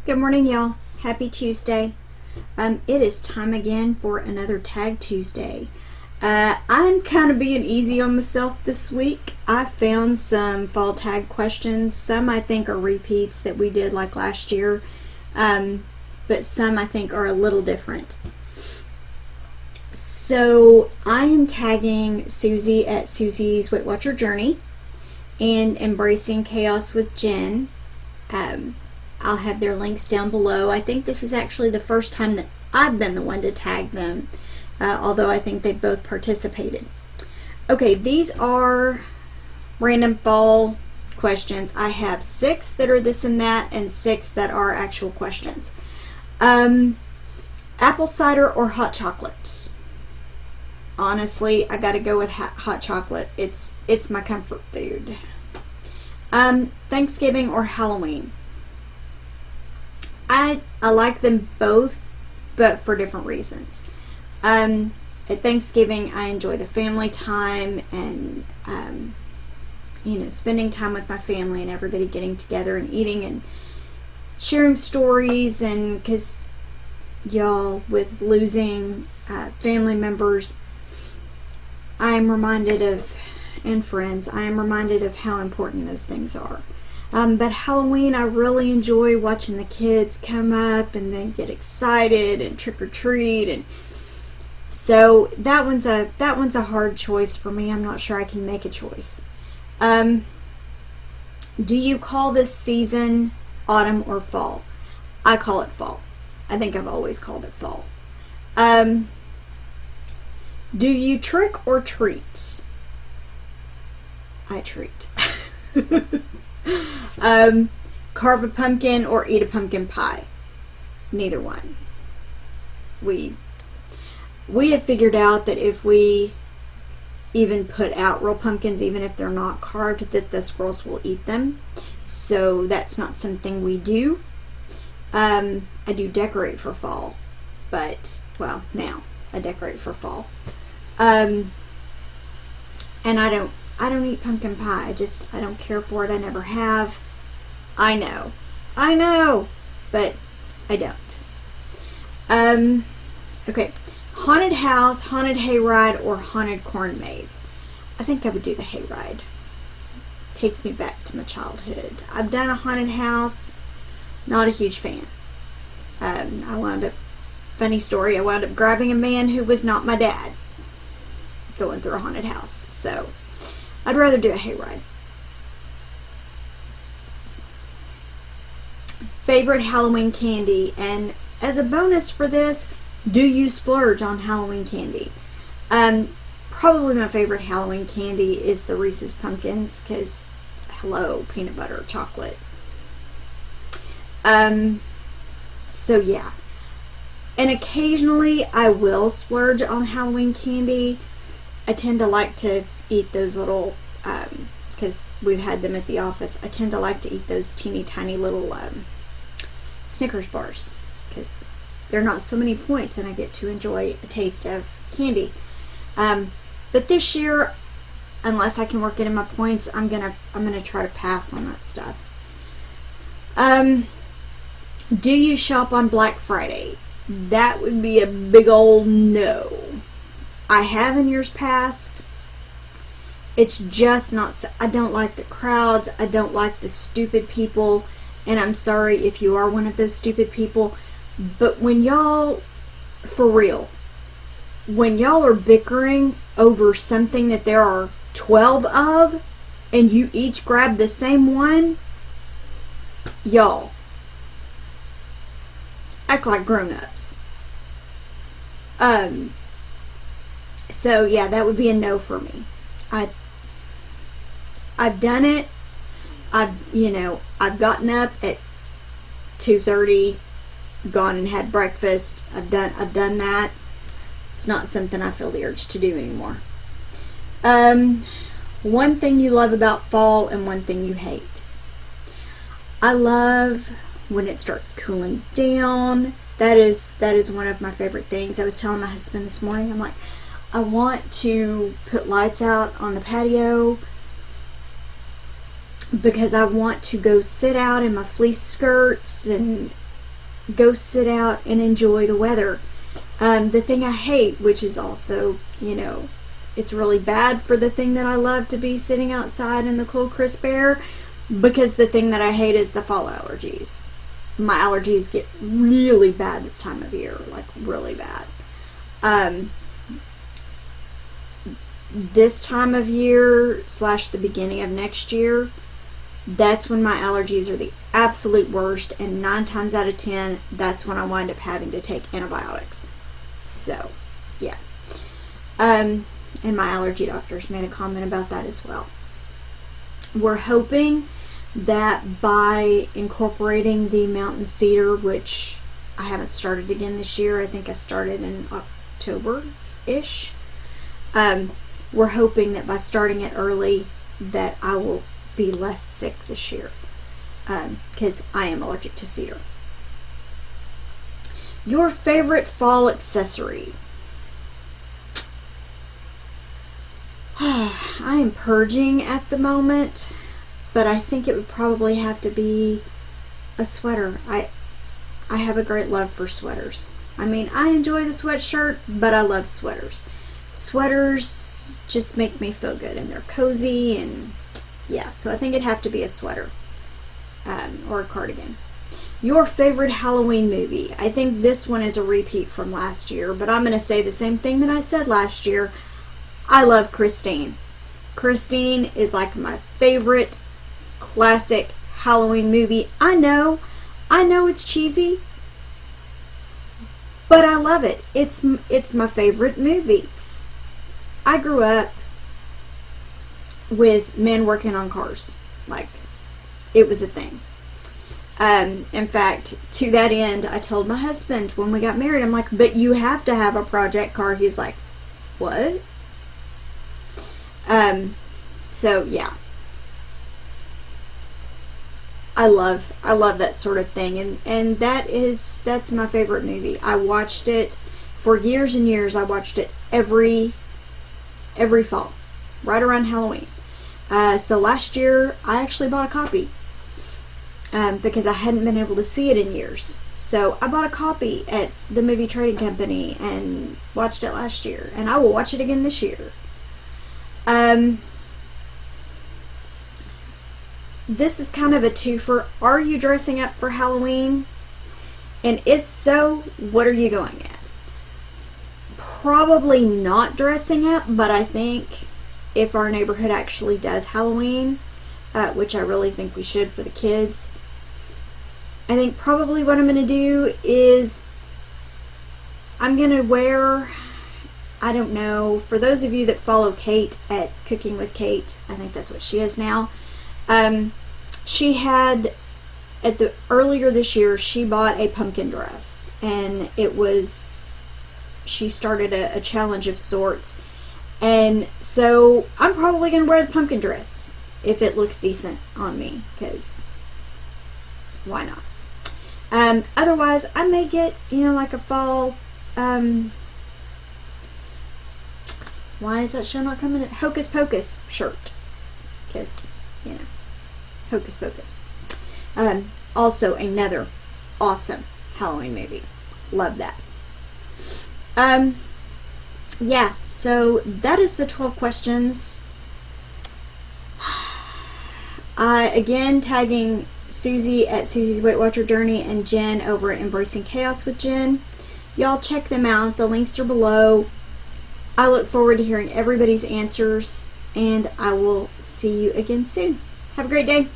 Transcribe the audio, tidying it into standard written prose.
Good morning, y'all. Happy Tuesday. It is time again for another Tag Tuesday. I'm kind of being easy on myself this week. I found some fall tag questions. Some I think are repeats that we did like last year, but some I think are a little different. So I am tagging Susie at Susie's Weight Watcher Journey and Embracing Chaos with Jen. I'll have their links down below. I think this is actually the first time that I've been the one to tag them, although I think they both participated. Okay, these are random fall questions. I have 6 that are this and that, and 6 that are actual questions. Apple cider or hot chocolate? Honestly, I gotta go with hot chocolate. It's my comfort food. Thanksgiving or Halloween? I like them both, but for different reasons. At Thanksgiving, I enjoy the family time and, spending time with my family and everybody getting together and eating and sharing stories. And because y'all, with losing family members, I'm reminded of, and friends, I am reminded of how important those things are. But Halloween, I really enjoy watching the kids come up and then get excited and trick or treat, and so that one's a hard choice for me. I'm not sure I can make a choice. Do you call this season autumn or fall? I call it fall. I think I've always called it fall. Do you trick or treat? I treat. Carve a pumpkin or eat a pumpkin pie? Neither one. We have figured out that if we even put out real pumpkins, even if they're not carved, that the squirrels will eat them. So that's not something we do. I do decorate for fall, but, well, now I decorate for fall. And I don't eat pumpkin pie. I don't care for it. I never have. I know, but I don't. Okay. Haunted house, haunted hayride, or haunted corn maze? I think I would do the hayride. Takes me back to my childhood. I've done a haunted house. Not a huge fan. Funny story, I wound up grabbing a man who was not my dad going through a haunted house. So I'd rather do a hayride. Favorite Halloween candy? And as a bonus for this, do you splurge on Halloween candy? Probably my favorite Halloween candy is the Reese's Pumpkins, because, hello, peanut butter, chocolate. So yeah. And occasionally I will splurge on Halloween candy. I tend to like to eat those little, because we've had them at the office, I tend to like to eat those teeny tiny little Snickers bars, because they're not so many points and I get to enjoy a taste of candy. But this year, unless I can work it in my points, I'm gonna try to pass on that stuff. Do you shop on Black Friday? That would be a big old no. I have in years past. It's just not, I don't like the crowds. I don't like the stupid people. And I'm sorry if you are one of those stupid people. But when y'all, for real, when y'all are bickering over something that there are 12 of, and you each grab the same one, y'all, act like grown-ups. So yeah, that would be a no for me. I've done it. I've gotten up at 2:30, gone and had breakfast. I've done that. It's not something I feel the urge to do anymore. One thing you love about fall and one thing you hate. I love when it starts cooling down. That is one of my favorite things. I was telling my husband this morning, I'm like, I want to put lights out on the patio because I want to go sit out in my fleece skirts and go sit out and enjoy the weather. The thing I hate, which is also, it's really bad for the thing that I love, to be sitting outside in the cool, crisp air, because the thing that I hate is the fall allergies. My allergies get really bad this time of year, like really bad. This time of year / the beginning of next year, that's when my allergies are the absolute worst, and 9 times out of 10, that's when I wind up having to take antibiotics. So, yeah. And my allergy doctors made a comment about that as well. We're hoping that by incorporating the mountain cedar, which I haven't started again this year, I think I started in October-ish. We're hoping that by starting it early, that I will be less sick this year, because I am allergic to cedar. Your favorite fall accessory? I am purging at the moment, but I think it would probably have to be a sweater. I have a great love for sweaters. I mean, I enjoy the sweatshirt, but I love sweaters. Sweaters just make me feel good, and they're cozy, and yeah, so I think it'd have to be a sweater, or a cardigan. Your favorite Halloween movie? I think this one is a repeat from last year, but I'm going to say the same thing that I said last year. I love Christine. Christine is like my favorite classic Halloween movie. I know it's cheesy, but I love it. It's my favorite movie. I grew up with men working on cars. Like, it was a thing. In fact, to that end, I told my husband when we got married, I'm like, but you have to have a project car. He's like, what? So yeah, I love that sort of thing, and that's my favorite movie. I watched it for years and years. I watched it every fall, right around Halloween. So last year I actually bought a copy, because I hadn't been able to see it in years. So I bought a copy at the movie trading company and watched it last year, and I will watch it again this year. This is kind of a twofer. Are you dressing up for Halloween? And if so, what are you going as? Probably not dressing up, but I think if our neighborhood actually does Halloween, which I really think we should for the kids, I think probably what I'm going to do is I'm going to wear, I don't know, for those of you that follow Kate at Cooking with Kate, I think that's what she is now. She had, earlier this year, she bought a pumpkin dress, and she started a challenge of sorts, and so I'm probably going to wear the pumpkin dress if it looks decent on me, because why not? Otherwise, I may get, like a fall, why is that show not coming? Hocus Pocus shirt, because, Hocus Pocus. Also another awesome Halloween movie. Love that. Yeah, so that is the 12 questions. Again, tagging Susie at Susie's Weight Watcher Journey and Jen over at Embracing Chaos with Jen. Y'all check them out. The links are below. I look forward to hearing everybody's answers, and I will see you again soon. Have a great day.